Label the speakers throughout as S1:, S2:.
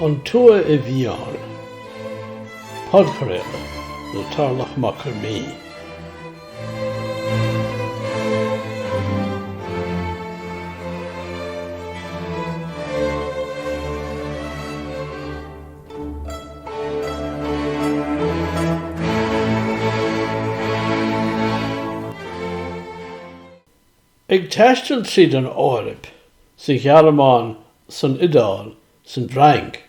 S1: An tua I bhfiáin, podchraoladh na Torlach Mac Con Midhe. Ag teastal tríd an áirithe sa ghearmáin san iodál san Trácht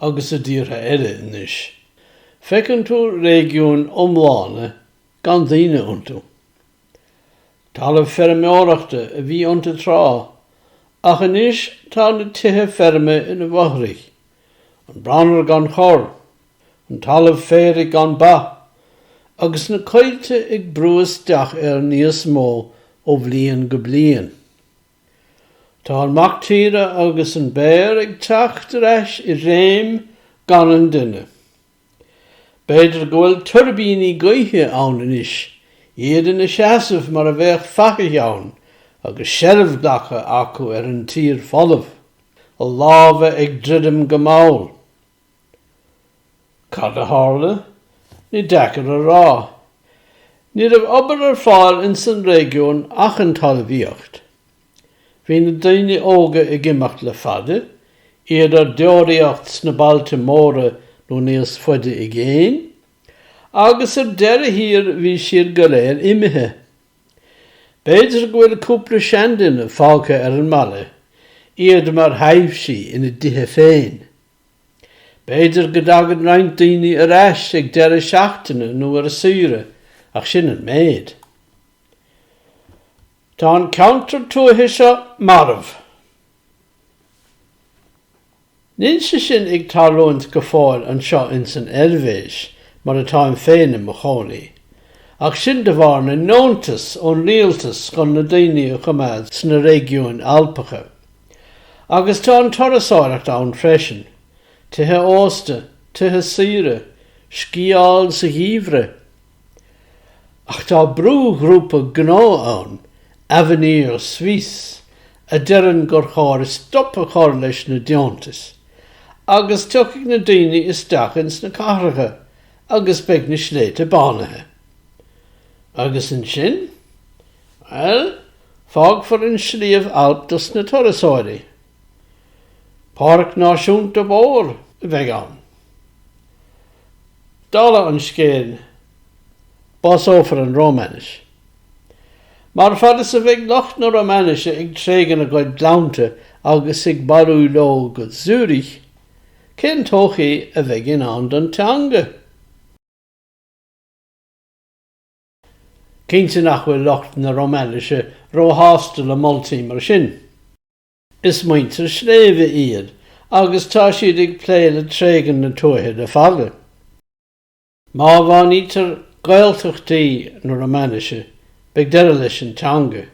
S1: agus a dtíortha eile anois. Feiceann tú réigiún iomláine gan daoine iontu. Talamh ferméireachta a bhí iontu trá, ach anois tá na tuaithe ferme ina bhothrich, an branar gan chor, an talamh féire gan ba, agus na coilte ag brúisteach níos mó ó bhliain go bliain. Tá an mactíre agus an béir ag teacht reis I réim gan an duine. Beidir go bhfuil turbíní gcuimhne ann anois, iad na seasamh mar a bheith fheiceann agus seirbhdacha acu an tír folamh, a lábha ag dridim go maul. Cad a tharla, ní deacair a rá. Ní raibh obair fáil in san réigiún ach an talmhaíocht. Bhí na daoine óga I gcuimhneacht le fada, iad ar deoraíocht sna bailte móra nó níos faide I gcéin, agus ar deire hir bhí siad go léir imithe. Beidir go bhfuil cúpla seandainn fágtha ar an mala, iad mar haimhsí ina dithe féin. Beidir go dtagad roinnt daoine ar ais ag deire seachtaine nó ar a suaire, ach sin an méid. Tá an counter tuaithe seo marmh. Ninse sin ag tarlóint go fáil an seo in san eilvéis mar atá an féin mo chónaí, ach sin de bhar na nóntas ón rialtas gan na daoine a chuimeád sna réigiún Alpacha. Agus tá an torrasáireacht ann freisin, tuthe ósta, tuthe saoire, sciáil sa híomhre. Ach tá brú grúpa gnó ann, Avenir Suisse, a dearan gur chóir stop a chóir leis na deontas, agus tuigh na daoine isteach ins na carthacha, agus beag na sléite bánaithe. Agus an sin? Well, fág for an sliabh alp dus na torrasáirí. Páirc náisiúnta bór a bheith ann. Dála an scéal, bás ófar an Rómánis. Mar fada sa bheith locht na Rómánise ag trégan a gcuid blianta agus ag barú ló go Zúrich, cén tóchaí a bheith in ann don teanga. Cínte nach bhfuil locht na Rómánise róthasta le moltaí mar sin. Is muintir sléimhe iad, agus tá siad ag pléile trégan na tuaithe de fada. Má bhain ítar gaeltachtaí na Rómánise, beag deire leis an teanga.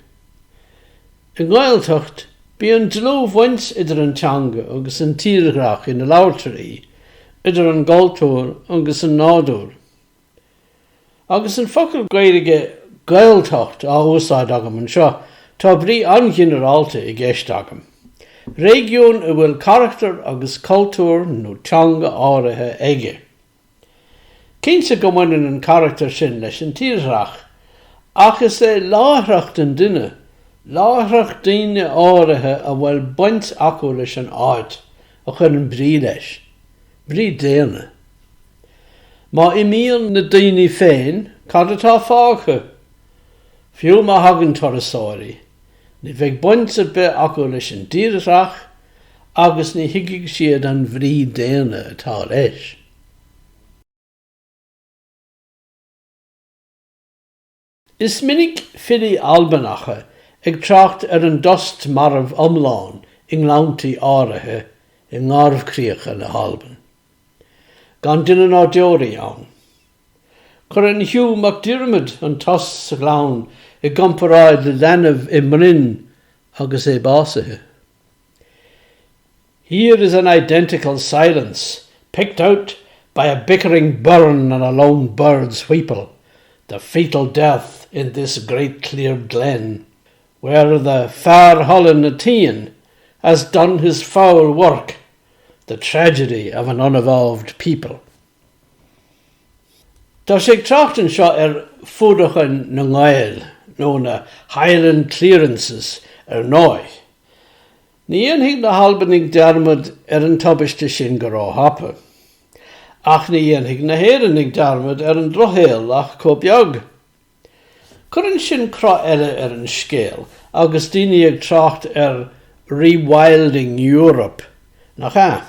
S1: In gaeltacht, bí an dlú bhaint idir an teanga agus an tíreach ina labhartaí, idir an galtúr agus an nádúr. Agus an focail gaeilge gaeltacht á úsáid agam an seo, tá brí angenerálta I gceist agam. Réigiún a bhfuil charachtar agus cultúr nó teanga áirithe aige. Cínte go mbaineann an charachtar sin leis an tíreach, ach is láithreacht an duine, láithreacht daoine áirithe a bhfuil baint acu leis an áit a chun an brí leis, brí déine. Má I míl na daoine féin, cad atá fágtha. Fiúil má hagann torrasáirí, ní bheidh baint a bheith acu leis an tíreach, agus ní hiigigh siad an bhrí déine atá leis. Is minic fili Albanacha ag Trácht ar an dost marmh iomlán I nglaontaí áirithe I ngárbhchríocha le hAlban. Gan duine ná deoraí ann. Chur an Hugh MacDiarmid an tos sa ghlán I gcomparáid le leanamh I mrinn agus básaithe. Here is an identical silence, picked out by a bickering burn and a lone bird's wheeple, the fatal death in this great clear glen, where the far Holland Atean has done his foul work, The tragedy of an unevolved people. Tá sé Tráchtan seo Fuadachain na Gàidheal, nó na Highland Clearances anois. Ní dhéanfaidh na hAlban dermad an tubaiste sin go raibh ach ní dhéanfaidh na hÉireann dermad an drochail ach cóbeag. Cuireann sin crá eile an scéal, agus daoine ag Trácht rewilding Europe nach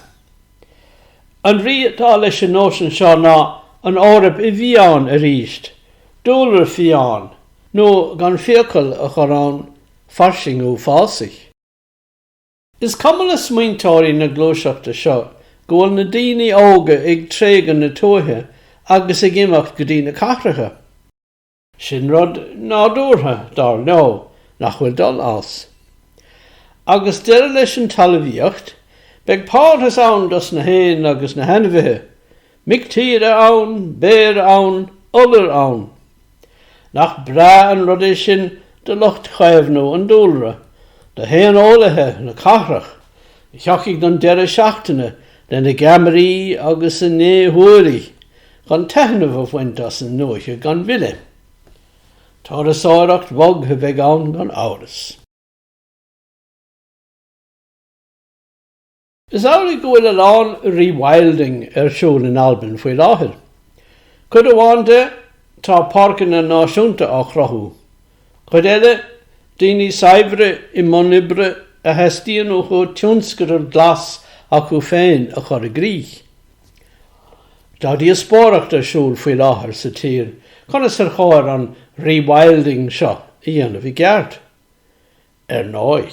S1: An rí atá leis an nóisian seo ná an áireamh bhfiáin ríist, dúlar bhfiáin, nó gan féacail a chorán farsing ó fásaigh. Is cuma le smaointeoirí na glóiseachta seo go bhfuil na daoine óga ag tréigean na tuaithe agus ag imeacht go dtí na cathracha. Sin rud nádúrtha dar nó nach bhfuil dul as. Agus deire leis an talmhaíocht, beag páirthas ann dos na héin agus na henmhithe, mictíre ann, béir ann, ullar ann. Nach bra an rud é sin de lucht chaimhnú an dúlra, de héan ólathe na cathrach, cheachigh don deire seachtaine le na gamarí agus an néhuairí, gan teithnamh a bhaint as an nuaithe gan bhile. Tá a sáireacht bog a bheith ann gan áras. Is áirigh go bhfuil an rewilding siúl in Albain faoi láthair. Chud amháin de tá páirceann na náisiúnta á chrathú. Chud eile daoine saibhre I mbun ibre a heistíonn ó chu tionscair glas acu féin a chur a gríich. Tá dí spóireacht siúl faoi láthair sa tír, conas ar cháir an rewilding seo I dhéanamh I gceart. Nói,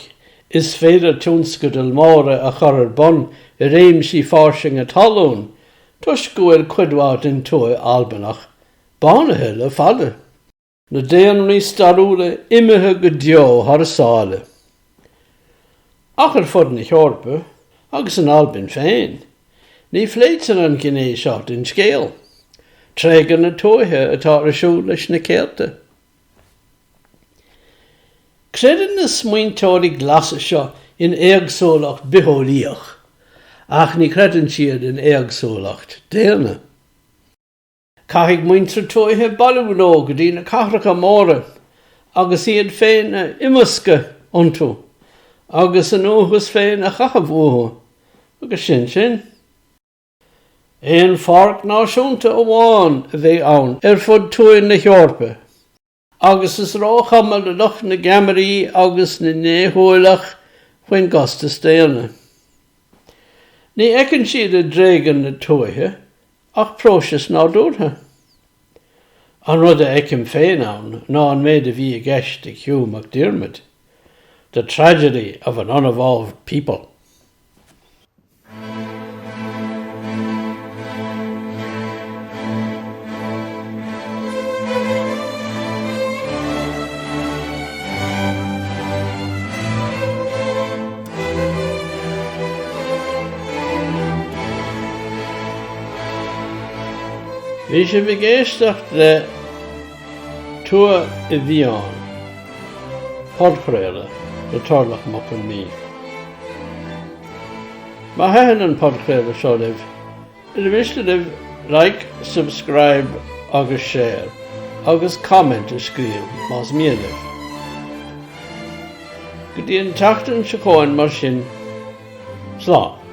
S1: is féidir tionscair móra a chur bon I réimsí farsing a talún, tus go bhfuil cuidmhát in tuath Albanach, bánaithe le fada. Na déanaí starúla imethe go deo thar sála. Ach ar fud na hEorpa, agus an Albain féin, ní phléiteann an gcinné seo in scéal. Tréigean na tuaithe atá ar siúl leis na céalta. Credan na smaointeoirí glasa seo in éagsúlacht bithóíoch, ach ní credan siad in éagsúlacht déana. Caithfidh muintir tuaithe bailúló go dtí na cathracha móra, agus iad féin a imasca iontu, agus an óthas féin a chachabh agus sin. Éon pháirc náisiúnta amháin a bheith ann fud tuaith na hEorpa, agus is ráchamal le lucht na gamarí agus na néhuailach faoin gostas déana. Ní ecann siad a dréigean na tuaithe, ach próisis nádúrtha. An rud a eicim féin ann ná an méid a bhí a gceist ag Hugh McDiarmid, The Tragedy of an Unevolved People. Bhí sé bhgéisteach le tuath bhfiáin, podchraoladh le Torlach Mac Con Midhe. Má haitheann an podchraoladh seo libh, libh like, subscribe agus share, agus comment a scríobh más miadh. Go dtí an tachtain se chóin mar sin, slán.